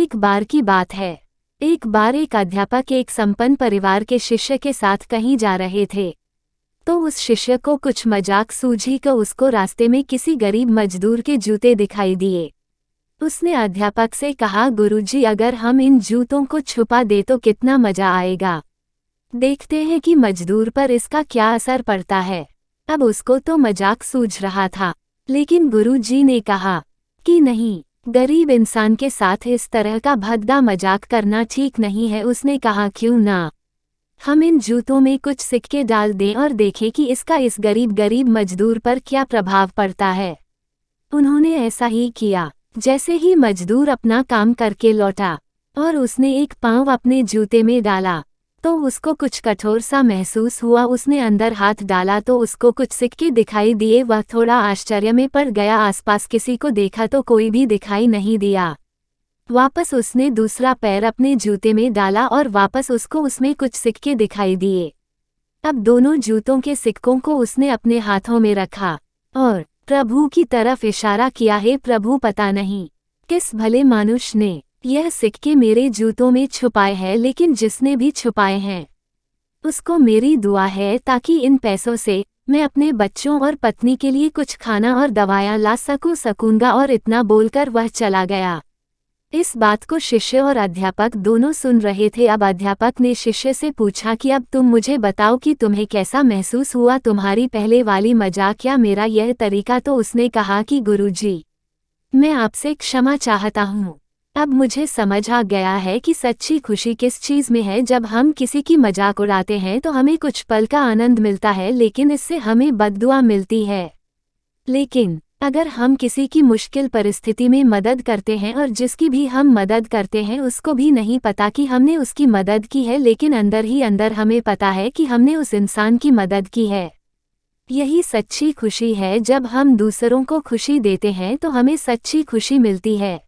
एक बार की बात है। एक बार एक अध्यापक एक संपन्न परिवार के शिष्य के साथ कहीं जा रहे थे। तो उस शिष्य को कुछ मजाक सूझी कि उसको रास्ते में किसी गरीब मजदूर के जूते दिखाई दिए। उसने अध्यापक से कहा, गुरुजी, अगर हम इन जूतों को छुपा दे तो कितना मजा आएगा। देखते हैं कि मजदूर पर इसका क्या असर पड़ता है। अब उसको तो मजाक सूझ रहा था, लेकिन गुरुजी ने कहा कि नहीं, गरीब इंसान के साथ इस तरह का भद्दा मजाक करना ठीक नहीं है। उसने कहा, क्यों ना हम इन जूतों में कुछ सिक्के डाल दें और देखें कि इसका इस गरीब मजदूर पर क्या प्रभाव पड़ता है। उन्होंने ऐसा ही किया। जैसे ही मजदूर अपना काम करके लौटा और उसने एक पाँव अपने जूते में डाला तो उसको कुछ कठोर सा महसूस हुआ। उसने अंदर हाथ डाला तो उसको कुछ सिक्के दिखाई दिए। वह थोड़ा आश्चर्य में पड़ गया। आसपास किसी को देखा तो कोई भी दिखाई नहीं दिया। वापस उसने दूसरा पैर अपने जूते में डाला और वापस उसको उसमें कुछ सिक्के दिखाई दिए। अब दोनों जूतों के सिक्कों को उसने अपने हाथों में रखा और प्रभु की तरफ इशारा किया, हे प्रभु, पता नहीं किस भले मनुष्य ने यह सिक्के मेरे जूतों में छुपाए हैं, लेकिन जिसने भी छुपाए हैं उसको मेरी दुआ है ताकि इन पैसों से मैं अपने बच्चों और पत्नी के लिए कुछ खाना और दवायां ला सकूंगा। और इतना बोलकर वह चला गया। इस बात को शिष्य और अध्यापक दोनों सुन रहे थे। अब अध्यापक ने शिष्य से पूछा कि अब तुम मुझे बताओ कि तुम्हें कैसा महसूस हुआ, तुम्हारी पहले वाली मजाक या मेरा यह तरीका। तो उसने कहा कि गुरुजी, मैं आपसे क्षमा चाहता हूँ। अब मुझे समझ आ गया है कि सच्ची खुशी किस चीज़ में है। जब हम किसी की मजाक उड़ाते हैं तो हमें कुछ पल का आनंद मिलता है, लेकिन इससे हमें बद्दुआ मिलती है। लेकिन अगर हम किसी की मुश्किल परिस्थिति में मदद करते हैं और जिसकी भी हम मदद करते हैं उसको भी नहीं पता कि हमने उसकी मदद की है, लेकिन अंदर ही अंदर हमें पता है कि हमने उस इंसान की मदद की है। यही सच्ची खुशी है। जब हम दूसरों को खुशी देते हैं तो हमें सच्ची खुशी मिलती है।